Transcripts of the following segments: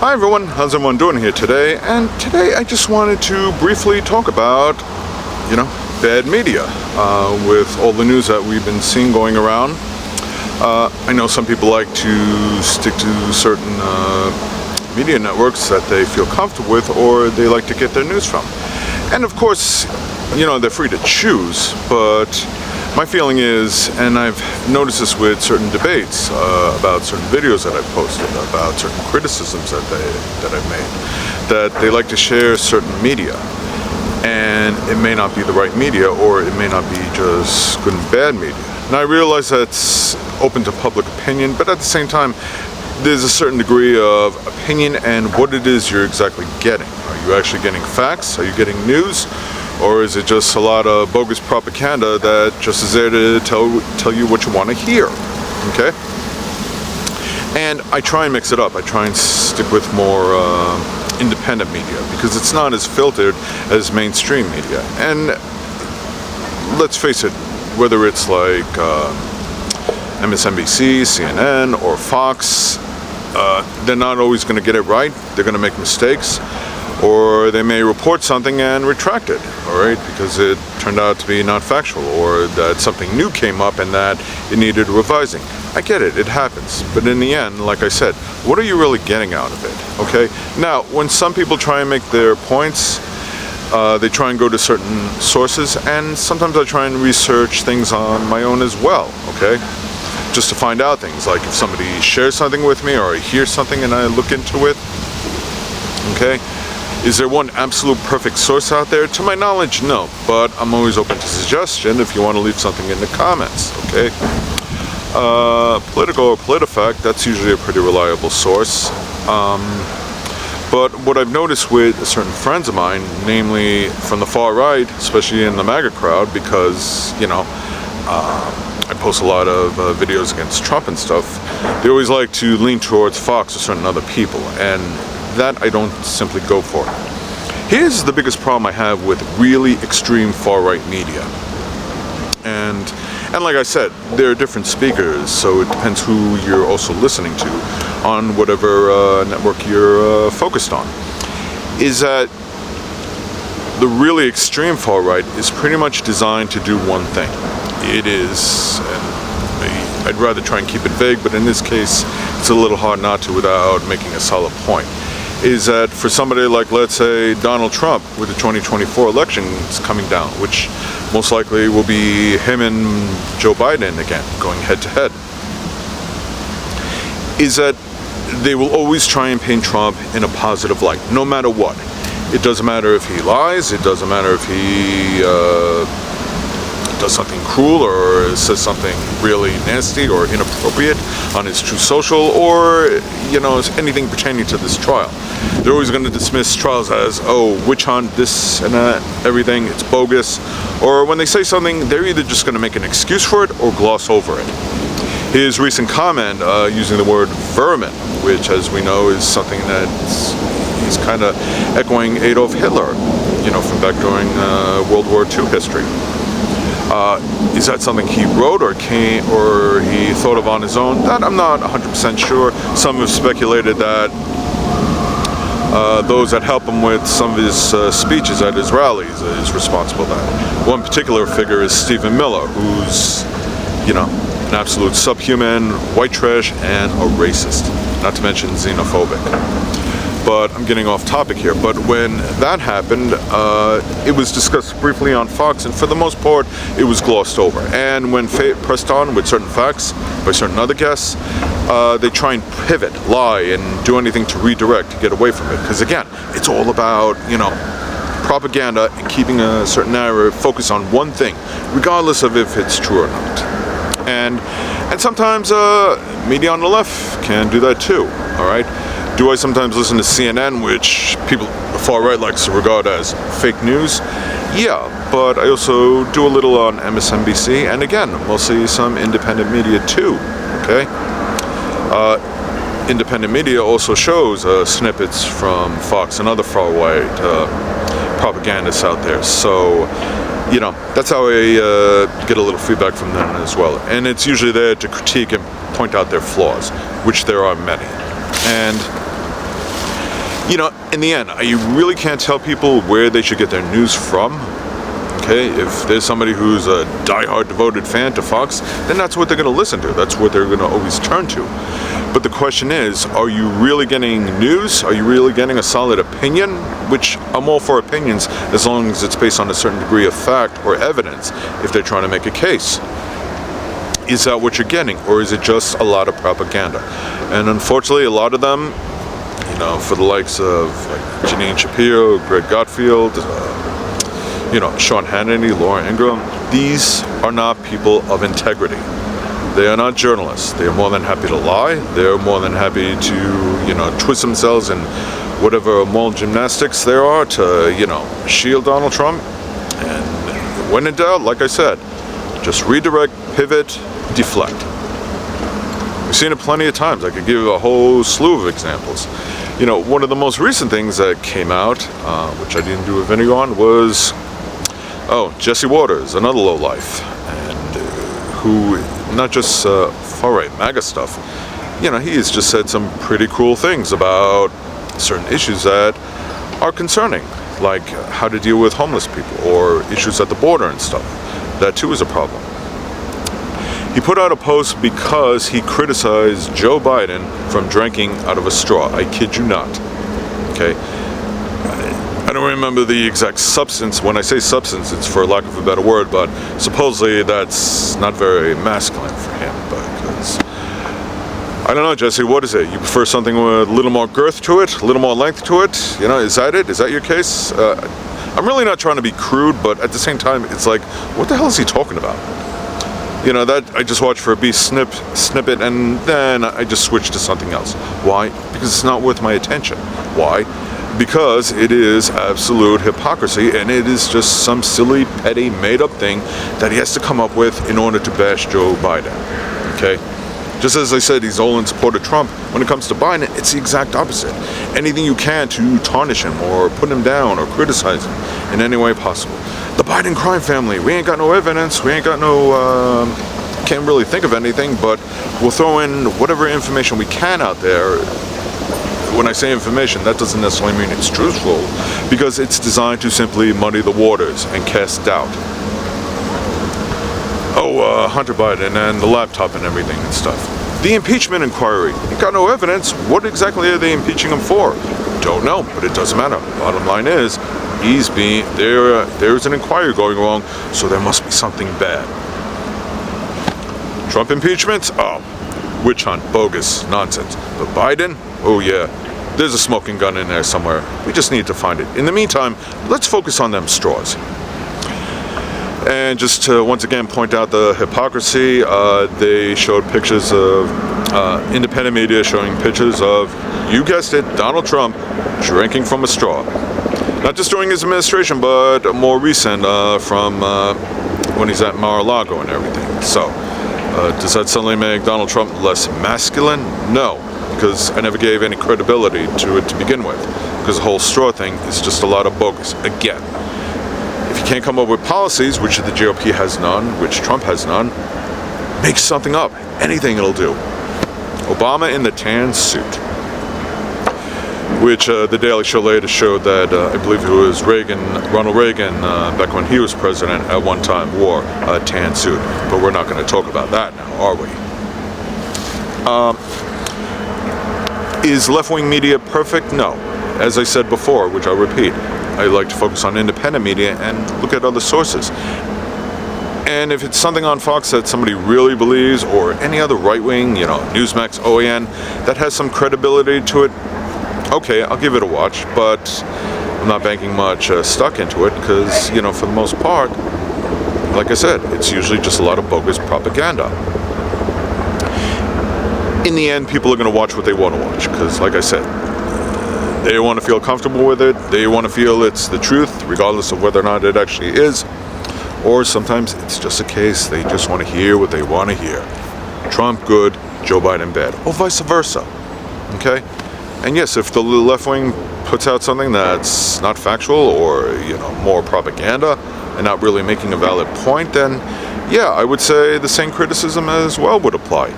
Hi everyone, how's everyone doing here today? And today I just wanted to briefly talk about, bad media with all the news that we've been seeing going around. I know some people like to stick to certain media networks that they feel comfortable with or they like to get their news from. And of course, they're free to choose, but my feeling is, and I've noticed this with certain debates about certain videos that I've posted, about certain criticisms that I've made, that they like to share certain media. And it may not be the right media, or it may not be just good and bad media. And I realize that's open to public opinion, but at the same time, there's a certain degree of opinion and what it is you're exactly getting. Are you actually getting facts? Are you getting news? Or is it just a lot of bogus propaganda that just is there to tell you what you want to hear? Okay? And I try and mix it up. I try and stick with more independent media because it's not as filtered as mainstream media. And let's face it, whether it's like MSNBC, CNN, or Fox, they're not always going to get it right. They're going to make mistakes. Or they may report something and retract it, all right, because it turned out to be not factual, or that something new came up and that it needed revising. I get it, it happens. But in the end, like I said, what are you really getting out of it, okay? Now, when some people try and make their points, they try and go to certain sources, and sometimes I try and research things on my own as well, okay? Just to find out things, like if somebody shares something with me or I hear something and I look into it, okay? Is there one absolute perfect source out there? To my knowledge, no, but I'm always open to suggestion if you want to leave something in the comments, okay? Politico or PolitiFact, that's usually a pretty reliable source. But what I've noticed with certain friends of mine, namely from the far right, especially in the MAGA crowd, because, I post a lot of videos against Trump and stuff, they always like to lean towards Fox or certain other people, and that I don't simply go for. Here's the biggest problem I have with really extreme far-right media. And like I said, there are different speakers, so it depends who you're also listening to on whatever network you're focused on. Is that the really extreme far-right is pretty much designed to do one thing. It is, and I'd rather try and keep it vague, but in this case, it's a little hard not to without making a solid point. Is that for somebody like, let's say, Donald Trump with the 2024 elections coming down, which most likely will be him and Joe Biden again, going head to head, is that they will always try and paint Trump in a positive light, no matter what. It doesn't matter if he lies, it doesn't matter if he does something cruel or says something really nasty or inappropriate on his Truth Social, or anything pertaining to this trial. They're always going to dismiss trials as, witch hunt, this and that, everything, it's bogus. Or when they say something, they're either just going to make an excuse for it or gloss over it. His recent comment using the word vermin, which as we know is something that he's kind of echoing Adolf Hitler, from back during World War II history. Is that something he wrote or he thought of on his own? That I'm not 100% sure. Some have speculated that those that help him with some of his speeches at his rallies is responsible for that. One particular figure is Stephen Miller, who's, an absolute subhuman, white trash, and a racist, not to mention xenophobic. But I'm getting off topic here. But when that happened, it was discussed briefly on Fox, and for the most part, it was glossed over. And when pressed on with certain facts by certain other guests, they try and pivot, lie, and do anything to redirect, to get away from it. Because again, it's all about, propaganda and keeping a certain narrative focused on one thing, regardless of if it's true or not. And sometimes media on the left can do that too, all right? Do I sometimes listen to CNN, which people, the far right, likes to regard as fake news? Yeah, but I also do a little on MSNBC, and again, mostly some independent media too, okay? Independent media also shows snippets from Fox and other far right propagandists out there, so, that's how I get a little feedback from them as well. And it's usually there to critique and point out their flaws, which there are many. And In the end, you really can't tell people where they should get their news from. Okay, if there's somebody who's a diehard devoted fan to Fox, then that's what they're going to listen to. That's what they're going to always turn to. But the question is, are you really getting news? Are you really getting a solid opinion? Which I'm all for opinions as long as it's based on a certain degree of fact or evidence if they're trying to make a case. Is that what you're getting, or is it just a lot of propaganda? And unfortunately, a lot of them, for the likes of Janine Shapiro, Greg Gotfield, Sean Hannity, Laura Ingraham, these are not people of integrity. They are not journalists. They are more than happy to lie. They're more than happy to, twist themselves in whatever moral gymnastics there are to, shield Donald Trump. And when in doubt, like I said, just redirect, pivot, deflect. We've seen it plenty of times. I could give you a whole slew of examples. One of the most recent things that came out, which I didn't do a video on, was Jesse Waters, another lowlife, and who not just far-right MAGA stuff. He has just said some pretty cool things about certain issues that are concerning, like how to deal with homeless people or issues at the border and stuff. That too is a problem. He put out a post because he criticized Joe Biden from drinking out of a straw. I kid you not. Okay? I don't remember the exact substance. When I say substance, it's for lack of a better word, but supposedly that's not very masculine for him. Because I don't know, Jesse, what is it? You prefer something with a little more girth to it, a little more length to it? Is that it? Is that your case? I'm really not trying to be crude, but at the same time, it's like, what the hell is he talking about? That I just watched for a brief snippet, and then I just switched to something else. Why? Because it's not worth my attention. Why? Because it is absolute hypocrisy, and it is just some silly, petty, made-up thing that he has to come up with in order to bash Joe Biden. Okay? Just as I said, he's all in support of Trump. When it comes to Biden, it's the exact opposite. Anything you can to tarnish him or put him down or criticize him in any way possible. The Biden crime family, we ain't got no evidence, we ain't got no, can't really think of anything, but we'll throw in whatever information we can out there. When I say information, that doesn't necessarily mean it's truthful, because it's designed to simply muddy the waters and cast doubt. Hunter Biden and the laptop and everything and stuff. The impeachment inquiry, you got no evidence. What exactly are they impeaching him for? Don't know, but it doesn't matter. Bottom line is, there's an inquiry going wrong, so there must be something bad. Trump impeachment? Witch hunt, bogus, nonsense. But Biden? Oh yeah, there's a smoking gun in there somewhere. We just need to find it. In the meantime, let's focus on them straws. And just to once again point out the hypocrisy, they showed pictures of independent media showing pictures of, you guessed it, Donald Trump drinking from a straw. Not just during his administration, but more recent from when he's at Mar-a-Lago and everything. So, does that suddenly make Donald Trump less masculine? No, because I never gave any credibility to it to begin with. Because the whole straw thing is just a lot of bogus. Again, if you can't come up with policies, which the GOP has none, which Trump has none, make something up. Anything it'll do. Obama in the tan suit, which the Daily Show later showed that I believe it was Ronald Reagan, back when he was president at one time, wore a tan suit. But we're not going to talk about that now, are we? Is left-wing media perfect? No. As I said before, which I'll repeat, I like to focus on independent media and look at other sources. And if it's something on Fox that somebody really believes, or any other right-wing, Newsmax, OAN, that has some credibility to it, okay, I'll give it a watch, but I'm not banking much stock into it because, for the most part, like I said, it's usually just a lot of bogus propaganda. In the end, people are going to watch what they want to watch because, like I said, they want to feel comfortable with it. They want to feel it's the truth, regardless of whether or not it actually is. Or sometimes it's just a case they just want to hear what they want to hear. Trump good, Joe Biden bad, or vice versa. Okay? And yes, if the left wing puts out something that's not factual or, more propaganda and not really making a valid point, then yeah, I would say the same criticism as well would apply.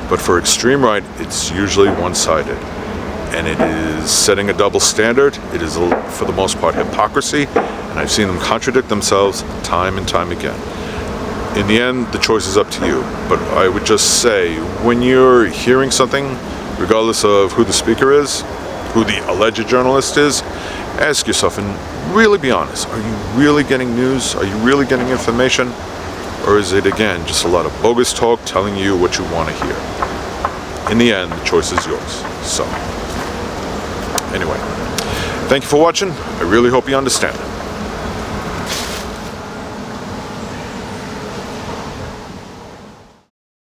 But for extreme right, it's usually one-sided. and it is setting a double standard. It is, for the most part, hypocrisy, and I've seen them contradict themselves time and time again. In the end, the choice is up to you, but I would just say, when you're hearing something, regardless of who the speaker is, who the alleged journalist is, ask yourself and really be honest. Are you really getting news? Are you really getting information? Or is it, again, just a lot of bogus talk telling you what you want to hear? In the end, the choice is yours. So, anyway, thank you for watching. I really hope you understand.